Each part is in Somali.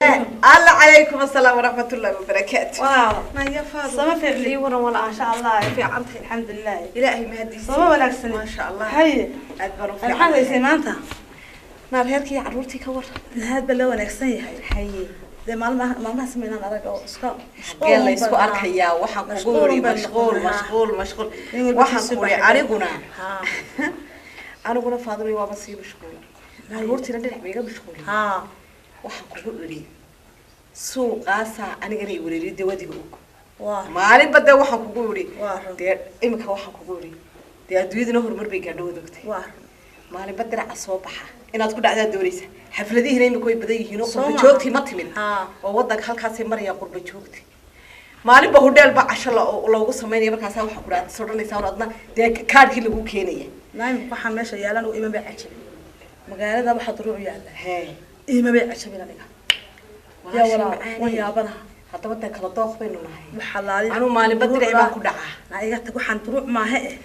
الله عليكم السلام ورحمة الله وبركاته. واو ما يا فاضل سما في لي ورا ولا ما شاء الله في عرضه الحمد لله. إلهي مهدي سما ولا أحسن ما شاء الله. هي أكبر في الحمد لله ما أنت نار هيك يا عروتي كور هذا بلا ولا أحسن هي ده ما سمينا أنا رجع أسكاب قال لي سؤال كيا وحن قولي مشغول وحن قولي أنا قلنا فاضل وابسي مشغول عروتي ردي حبيبي مشغول waxaan kugu iri suuqaasa anigana i wareeriyay wadii ugu maalin bada waxaan kugu iri imika waxaan kugu iri adduunyaduna horumar bay gaadho wadogtay maalin bada dirac soo baxa inaad ku dhacdaa doonaysa xafladihiina imika way badan yihiin oo qurba joogtii ma timin oo wadanka halkaas ay maraya qurba joogtii maalin ba hodeel ba casho loogu sameeyay markaas waxaan ku dhacday soo dhanaysa oo adna kaarkii lagu keenaya naayim waxaan meesha yaalan oo iman bay cajib magaalada waxa duruuc yaala ما بيعشبين عليها يا ولا ويا بنا هذا بدنا كلا طاق بيننا محلالي أنا ما نبدر عبان كدعة أنا قلت تقول حن تروح ما هي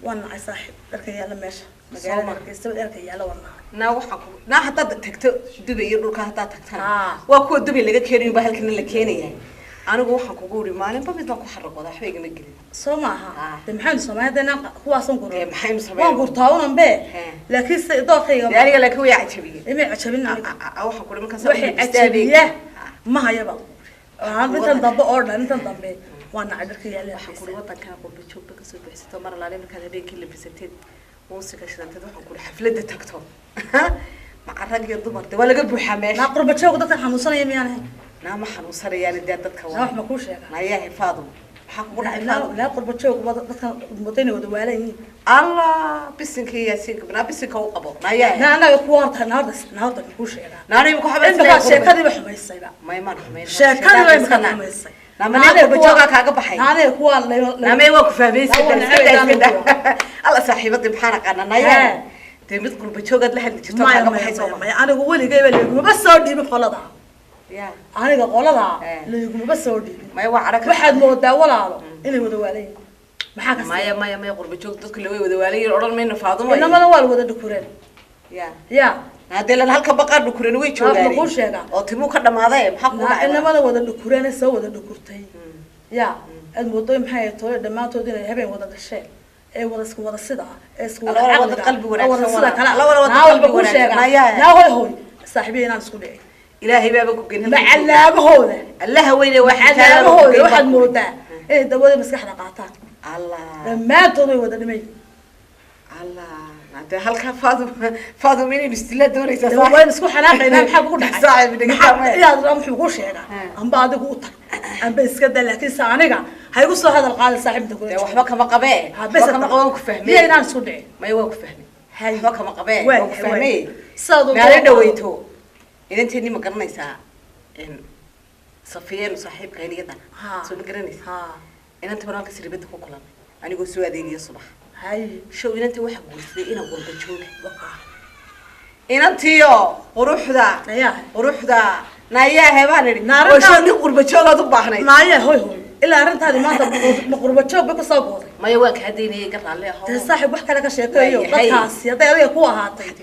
وانا عصاحب لكن يلا ماشي مجال يستوي لكن يلا وانا ناوحكم نا حتى تكتب دبي يروح حتى تكتب وأكو دبي اللي كيرين بهالكن اللي كيني أنا بوحكم قولي ما نبى بدنا كحرق ولا حبيبي مجري سمعها تمحين سمعها ده أنا هو أصلا قولي تمحين سمعها ما قرطاونا به لكن سيضاخي يعني لك هو يعجبني إيه يعجبني أو حكوا لما كان سوي عجبيه ما هي بقى أنت تنضب أورنا أنت تنضب وأنا عذرك يا لي حكوا وطن كان قبل بتشوف بك سوي بحسيت مرة عليه من كذا بين كل بسنتين موسيقى شدة تدوح حكوا حفلة تكتب مع الرجل الضمر ده ولا قبل حماش نقرب بتشوف ده حنوصل يوم يعني نعم حنوصل يعني ده تتكون نروح مكوش يا ما هي فاضل لا قرب تشوف متين ودوالين الله بسنك يا سينك بنا بسنك هو قبض ما هي أنا كوارت النهارده مكوش يا أنا يبغى حبيت شيكادي بحمي السيبا ما يمان شيكادي بحمي السيبا نعم أنا بجوجا كعجب بحي أنا كوار نعم يوقف فميس الله صاحبتي بحرك أنا نايم تمد قرب تشوف قد لحد تشوف كعجب بحي سوما أنا قولي جايب لي بس صار دي بخلطة أنا قولها اللي بس أودي ما يوعرك واحد مودا ولا على اللي ودوالين ما يقرب تشوف تذكر اللي ودوالين أورال منه فاضم إنما الأول وده دكورين يا هذا لأن هالك بقى دكورين ويشوا يعني أو تمو كذا ما ذا محقق إنما الأول وده دكورين سو وده دكورتين يا الموضوع محيط طول دماغ تودين هبين وده الشيء إيه وده سكوا وده الصدع سكوا وده قلب ورا وده الصدع كلا لا وده قلب ورا لا هو صاحبي أنا سكولي إلهي بابك وجنها معلم هذا الله وين واحد معلم هذا واحد مودا إيه ده وده مسكحنا قاطع الله ما تضي وده نمي الله ده هالك فاضو مني باستيلات دوري صح وين مسكحنا قينا محب قول صاحب بدك يا رام حقوش يا أم بعد قوتك أم بس كده لكن سانيجا هيوصل هذا القال صاحب تقول ده وحبك ما قبائل بس ما قوامك فهمي ليه ناس سوداء ما يوقف فهمي هاي وحبك ما قبائل وقف فهمي صادق ما ردويته إذا أنت إني مقرنيسا إن صفيان وصاحب غيري سو مقرنيسا إن أنت مرانك سربتك وكلام أنا أقول سوى ديني الصبح هاي شو إن أنت واحد قلت إنا قلت بتشوك إن أنت يا وروح ذا نايا هباني وشو نقول بتشوك ضبحنا نايا هوي إلا أنت هذه ما نقول بتشوك بقصة ما يواك هديني قطع عليها صاحب وحكي لك شيء كيو بتحس يا ترى يكون هاتي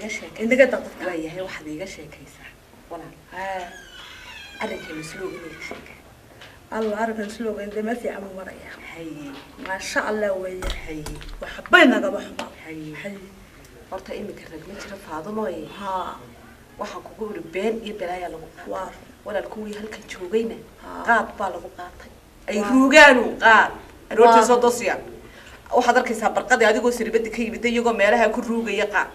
أنت قطع ويا هي واحد يجي شيء كيسة أريك المسلوق إنك الله أريك المسلوق إنك ما في عم مريا هي ما شاء الله ويا هي وحبينا قبل حبا هي قلت إنك الرجل ترى فاضمة waxaan kugu iri been iyo balaaya lagu qaad walaalkuwii halkan joogayna qaad baa lagu qaatay ay ruugaanu qaad aroortii soo doosiya waxaad arkaysaa barqadii adigoo siribada ka yimid iyagoo meelaha ku ruugaya qaad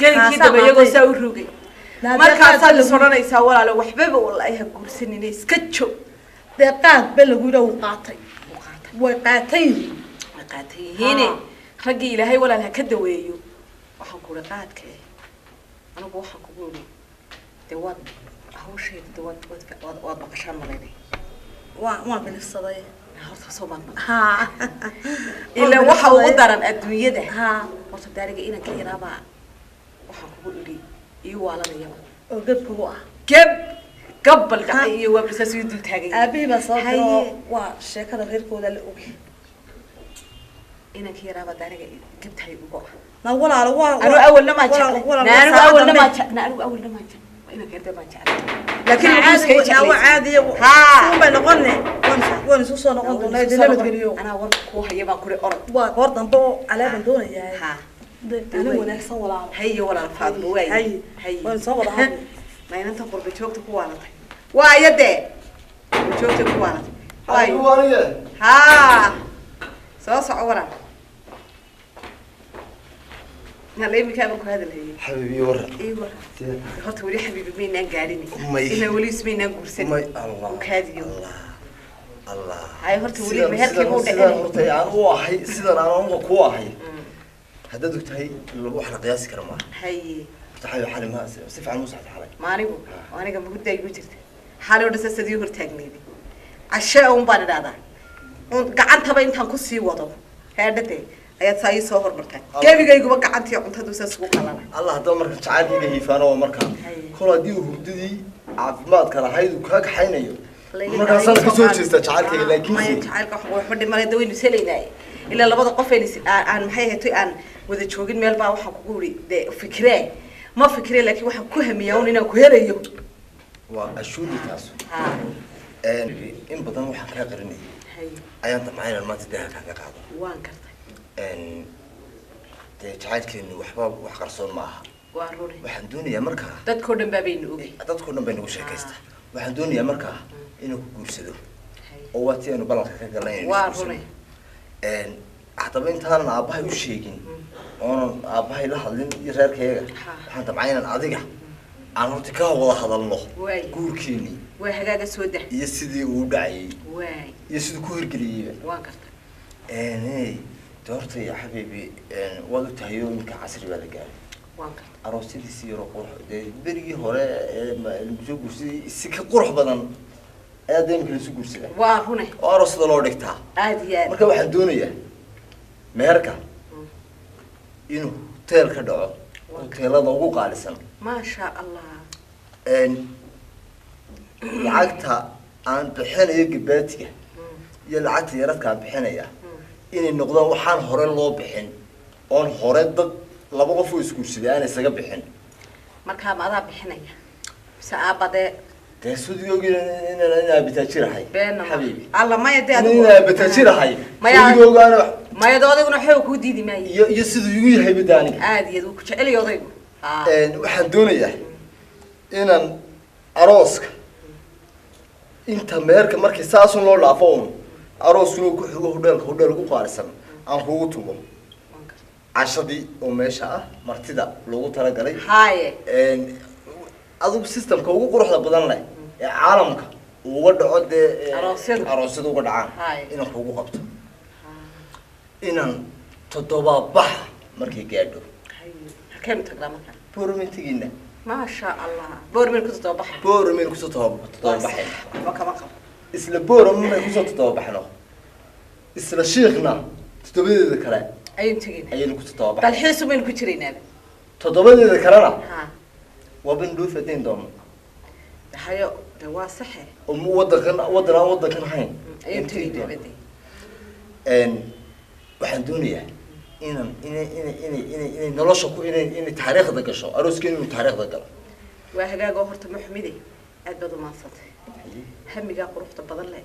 geelkii daba iyagoo saa u ruugay markaasaad la soranaysaa walaalo waxbaba wallaahi ha guursanine iska joog dee qaad ba lagu yidhaa wuu qaatay way qaatayihiin raggii ilaahay walaal ha ka daweeyo waxaan ku iri qaadka أنا بوحك وقولي دوات هو شيء دوات بقشان مليني ما بنفصلي هرت صوبان ها إلا وحى وضرن الدنيا ده ها وصل دارجة إنا كي رابع وحك وقولي يوالا نيما وقب هو قبل دقيقة وبرساس يدل تاجي أبي بصدق وشكل غير كودا الأوكي إنا كي رابع دارجة جبت هاي بقى أنا أول لما جاء أول لما جاء ina keentay baan jeclay laakiin caadi ها ما نقولنا ونسوق صار نقول نبت اليوم أنا ورك كوه يبان كوري أرض وورد نبو على بندونة يا ها أنا ولا صور ولا هي ولا الفاضل وين هي ونصور هذا ما ينتظر بشوكتك كوالد وايدة بشوكتك كوالد هاي ها صوص عورة هلا يمكن أبغى هذا اللي حبيبي ورا ايوه هات ولي حبيبي مين قاعدين مي إنه ولي اسمينا قرصين مي الله وكاديو الله هاي هات ولي مهركي مو سيدان هرتي أنا واحد سيدان أنا كواحد هذا دكتور الواحد قياسي كرمه هاي تحيي حالي ما سيف على المساعد حالي ما نبغى وأنا قبل قد يقول جرت حالي ودرس استديو هرتاجني دي عشاء مبارد هذا قعدت بين تنقصي وضو هذا ده ayaad saa ii soo hormartay geebigayguba gacantii cuntada saas ugu qalana allah hadaba marka jacaylkiiga hiifaano waa markaa kol haddii uu hurdadii caafimaadka lahayd uu kaa kaxaynayo markaasaad ka soo jeesta jacaylkayga laakiin jacaylka waxba dhimanay dawaynu selaynaaye ilaa labada qof aan maxay ahayd aan wada joogin meel baa waxaan kugu wiri dee fikiree ma fikiree laakiin waxaan ku hamiyaa un inaan ku helayo waa ashuudi taas in badan waxaan kaa qarinayay ayaan damcaynan maanta daaha kaaga qaado waan kartay jacaylkeenu waxba wax qarsoon ma aha waa ruri waxaan doonayaa markaa dadkoo dhan baa baynu ogi dadkoo dhan bay nagu sheekaystaa waxaan doonayaa markaa inuu ku guursado oo waa tii aynu ballanka ka galaynayn waa ruri haddaba intaanan aabbahay u sheegin oonan aabbahay la hadlin iyo reerkayga waxaan damcaynan adiga aan horta ka wada hadalno guurkeenii waa hagaaga soo dah iyo sidii uu dhacayay iyo siduu ku hirgeliyeyba waan kartay doorta ya xabiibi waad u tahay yoominka casri baa la gaaray aroosyadiisii yaro qurux dee berigii hore lagu soo guursaday si ka qurux badan ayaa deemka lasu guursadaa waa rune oo aroosada loo dhigtaa aad iyo aad marka waxaan doonayaa meherka inuu hoteel ka dhaco hoteelada ugu qaalisan maasha allah lacagta aan bixinayo gabaatiga iyo lacagta yaradka aan bixinaya inay noqdaan waxaan hore loo bixin oon hore dad laba qof oo isguursaday aan isaga bixin markaa ma adaa bixinaya mise aabadee dee sudigoogiina inaa bitaajirahay xabiibi alla maya dee inaa bitaajirahay sudigoogaana mayado adiguna waxba kuu diidi maayo iyo siduu igu yahay bada aniga aad iyo wuu ku jecelayo odaygu waxaan doonayaa inaan arooska inta meherka markii saasun loo dhaafo un arooskuna ku xigo hodheel ugu qaalisan aan kugu tumo cashadii oo meesha ah martida loogu talagalay haye adigu systemka ugu quruxda badan leh ee caalamka uga dhaco dee aroosyada uga dhacaan inaan kugu qabto inaan toddobabax markay gaadho halkeenu tagnaa markaa boormintigiina maasha allah boormin kusoo todobabaxa boormin kusoo todobabaxay waxba kama qabo isla boormin may kusoo todobabaxno isla shiikhna toddobadeeda kale ayaynu tegayna ayaynu kusoo todobabaxay dalxiisu baynu ku jiraynaaba toddobadeeda kalena waa ban dhoof adeen doono hayo de waa saxe oo wadankan aan wadankan ahayn ayaynu tegaynaaba de waxaan doonayaa inay nolosha ku inay taariikhda gasho arooskeenu inuu taariikhda galo waa hagaagoo horta ma xumide aad baad u maadsantay hamigaa quruxda badan leh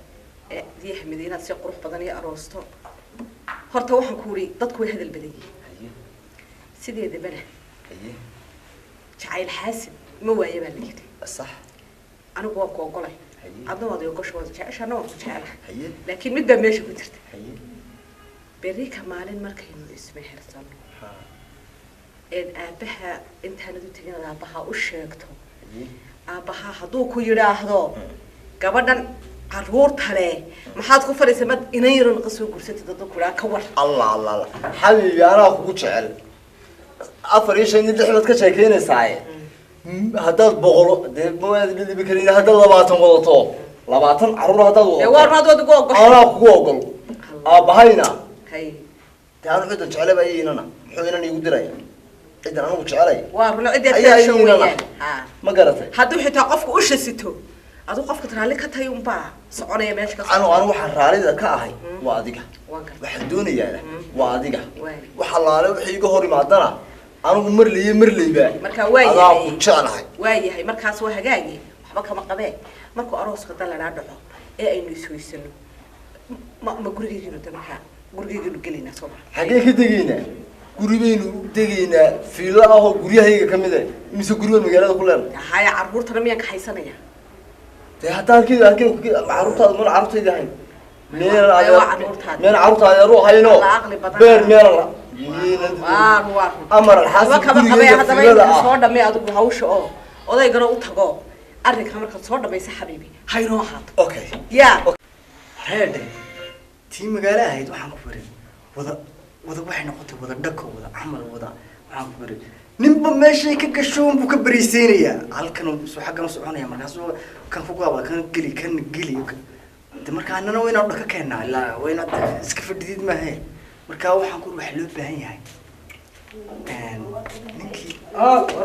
ee diya hamida inaad si qurux badan iyo aroosto horta waxaan ku uri dadku way hadal badan yihiin sideedabana jacayl xaasid ma waaye baa la yidhi sax anigu waan ku ogolay adna waad ogosha waad jeceshaana waan ku jecelahay laakiin mid baa meesha ku jirta berika maalin markaynu ismehersano eed aabbaha intaanad u tegin ad aabbaha u sheegto aabbaha hadduu ku yidhaahdo gabadhan caruurta leh maxaad ku fadhiisa mad inan yaro naqa soo guursatid hadduu ku yidhaha ka war allah xabiibi anaa kugu jecel 4 iyo 5 iyo 6 baad ka sheekeynaysaa haddaad boqolo dee mawaad dhibi karin haddaad 20 wadato 20 caruur haddaad wadato warnaad wad ugu ogol anaa kugu ogol aabahayna hay taan ciidan jecel baa inana muxuu inana igu diraya ciidan anigu jecelay waa rulo ciidan taasho weeyaan ma garatay hadduu xitaa qofku u shasito aduu qofka raali ka tahay un baa soconaya meesha ka anu waxaan raalida ka ahay waa adiga waxaan doonayaa waa adiga waxa laale wixii iga hor imaadana أنا مرلي بقى مركا واي هاي جعلها واي هاي مركا سوا هجاجي وحبا كما قباه مركو أروس قدر لنا دعو إيه إنه يسوي سنو ما قرقي كيلو تمركا قرقي كيلو قلينا صباح حقيقة دقينا قريبين دقينا في لا هو قريه هيك كمده مش قريب المجالات كلها هاي عربور ترى ميان كحيسانة يا ده حتى كده عروتها من عروتها ده هاي مين عروتها يا روح هاينو بير مين الله أمر الحاسب هذا صور دمي أدوك هاوش وده يقرأ وتقو أرني كامل كصور دمي حبيبي هاي روحات أوكي يا هذا تيم مجالا هيد وحنا كبرين وذا وحنا قلت وذا دكو وذا عمل وذا وحنا كبرين نبى ماشي كقشوم بكبريسينيا هل كانوا سو حاجة مسؤولية مركز كان فوق ولا كان قلي مركا أنا وين أروح كأننا لا وين سكف الجديد ما هي مركا وحنا كل واحد له بهاي هاي نكي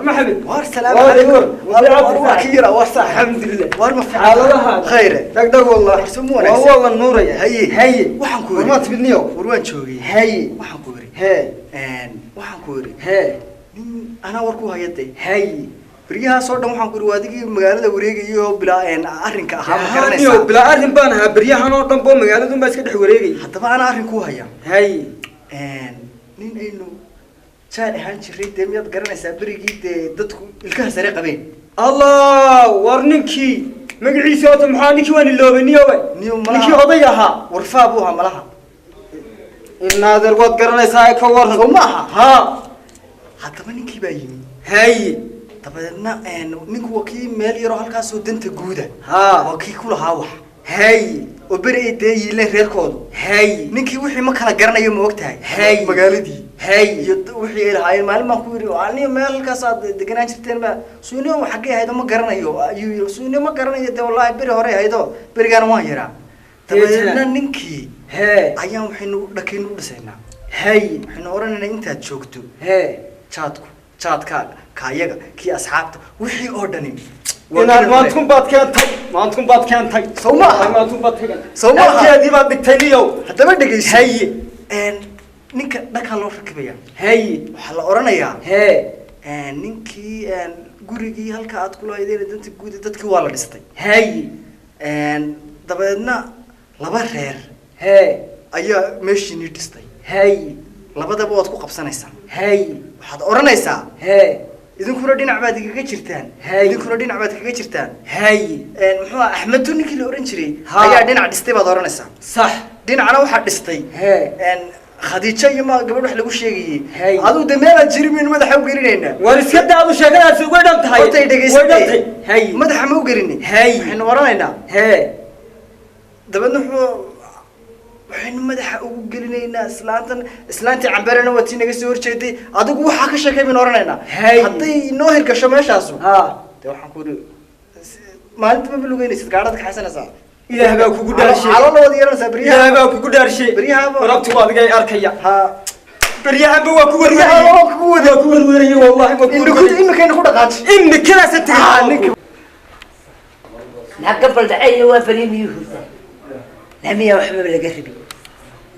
مرحبا والسلام عليكم والله كيرة وصح الحمد لله وار مفعول خيره دق والله سمونا والله النور يا هي waxaan ku ما تبنيو warwaan joogay هي waxaan ku wari هي waxaan ku wari هي ana war ku hayaday hay bariyaha soo dhan waxaan ku wari waadigii magaalada wareegayo bilaa arrinka ahaa ma garanaysaa bilaa arrin baan ahaa bariyahan oo dhan boo magaaladu ma iska dhex wareegay hadaba ana arrin ku haya hay nin aynu jaan ahaan jiray deemiyad garanaysaa barigii dadku ilkaha sare qabeen allah war ninkii magaciisa oo maxaa ninkii waan iloobaniyo ninkii odayga ahaa warfaa buu ahaa malaha inaadeer waad garanaysaa ka waran soo maaha ha hadaba ninkii baa yimi hay dabadeedna ninku waa kii meel yaroo halkaasoo danta guuda ha waa kii ku lahaa wax hay oo beri ay dee yiileen reerkoodu hay ninkii wixii ma kala garanayo ma ogtahay hay magaaladii hay iyo wixii ay lahaayeen maalin baan ku yidhi aniga meel halkaas aad deganaan jirteen ba suuniyo xaggee ahaydo ma garanayo ayuu yidhi suuniyo ma garanayo dee wallaahi beri hore ahaydo berigaana waan yaraa dabadeedna ninkii ayaan waxaynu dhakaynu u dhisaynaa waxaynu oranaynaa intaad joogto jaadkaaga kaayaga kii asxaabta wixii oo dhani inaad maantun baad keentay soo maaha maantun baad tegan soo maaha halkeedii baad dhigtay niyow haddaba dhegayso haye ninka dhakaa loo rakibaya haye waxaa la oranayaa hee ninkii gurigii halka aad kula haydeen danta guud dadkii waa la dhistay haye dabadeedna laba reer ayaa meeshiinii dhistay haye labadaba waad ku qabsanaysaa haye waxaad oranaysaa idinkuna dhinac baad kaga jirtaan idinkuna dhinac baad kaga jirtaan haye muxuu Axmed ninkii la oran jiray ayaa dhinac dhistay baad oranaysaa sax dhinacna waxa dhistay Khadiija iyo ma gabadh wax lagu sheegayay aduu dameela jirimin madaxa u gelinayna war iska daadu sheekadaas ugu dhan tahay way dhageysatay haye madaxa ma u gelinin haye waxaan oranaynaa dabadna waxaan madaxa ugu gelinaynaa islaantii cambarana watii naga soo horjeeday adigu waxa ka sheekay min oranaynaa haday noo hirgasho meeshaas waxaan ku maalinta ma lugeynaysid gaadhada ka xasanaysaa ilaahay baa kugu dhaarshay xalalood yeelanaysaa bariyaha ilaahay baa kugu dhaarshay bariyaha rabtu waad iga arkaya bariyaha waa ku warwarayay wallahi ma ku imikayna ku dhaqaaj imikadaas tagay نقبل دعية وفريم يهودا نامية وحباب لقربي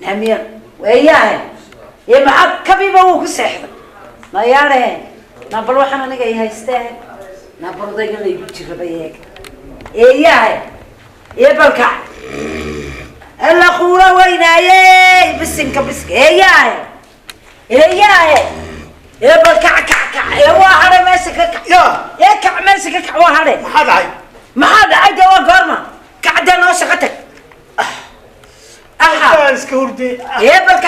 نامية وإياه يا معك كبيبة وكسحر ما ياره نبلو حنا نجي هايستاه نبلو ضيق اللي يبتشر بيك إياه يا بالكع الأخوة وين يا بسنك بسك إياه يا بالكع كع يا واحد ماسك يا كع ماسك كع واحد maxaa dhacay ما هذا عيد وقرمة قاعدة نوسقتك أها iska يبل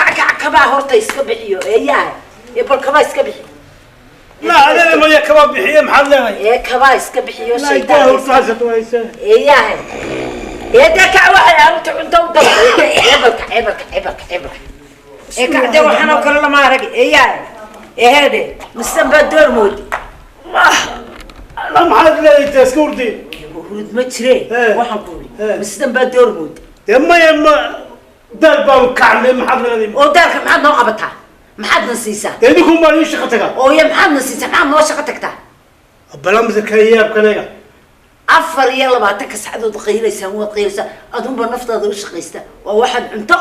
كبا هورتا يسكبحيو إياه يبل كبا يسكبحي لا أنا ما يكبا بحيه محل إيه كبا يسكبحيو لا شيء يداه ورطاسة ويساه إياه يدك واحد أنت ودور يبل إيه قاعدة وحنا وكل ما رجع إياه إيه هذا مستنبه دور مودي لا محل لا يتسكوردي ورد ما تشري waxaan ku yiri misdan baa door mood yama dalban kacme maxad leedahay oo dalka maxad noo qabataa maxad nasiisa idinku ma ii shaqo tagaa oo ya maxad nasiisa maxad noo shaqo tagtaa balamada kaliyaab kanaga 24 ka saacadood qeyraysan waa qeyraysan adunba naftaada u shaqeysta waa waxaan cunto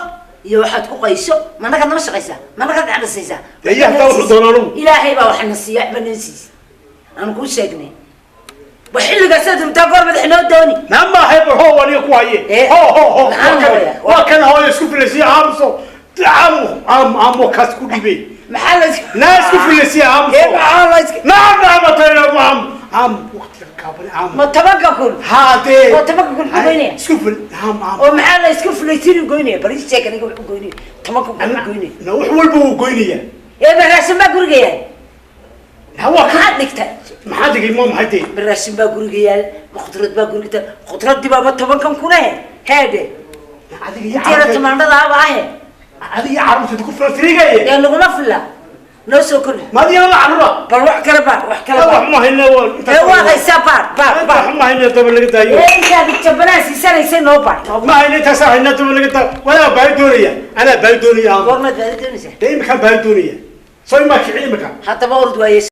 iyo waxaad ku qayso manaka nama shaqaysaa manaka dacdasaysaa يا تاو دونانو ilaahay baa waxna siiya banansiis aan ku sheegnay وحلقة سدم تقول مدحنا دوني نعم هيبر هو ولي كوايه هو وكان هو يسكف لسي عامسو عام وكاسكو ديبي محل ناس كيف لسي عامسو نعم عام وقت الكابري عام ما تبقى كل هاتي ما تبقى كل قويني سكف عام ومحل يسكف لسي قويني بريس شيك أنا يقول قويني تبقى كل قويني نوح والبو قويني يا براسم ما قرقيا هو حد نكتة ما حد يجي مو محدي براسم ما قرقيا مخطرات ما قرقيا خطرات دي بابا تبقى كم كونه هذا ترى تماندا ضاعه هذه عارف تكون في الفريقة يا نقول ما فلا نوسو كله ما دي أنا عارفة بروح كلبا روح كلبا ما هنا هو غيسا بار ما هنا تبى لك تايو انت بتبناس يسال نو بار ما هنا تسا هنا تبى لك تا ولا بايدونية أنا بايدونية ورنا بايدونية دايما كان بايدونية صوي ما كعلي مكان حتى بورد ويس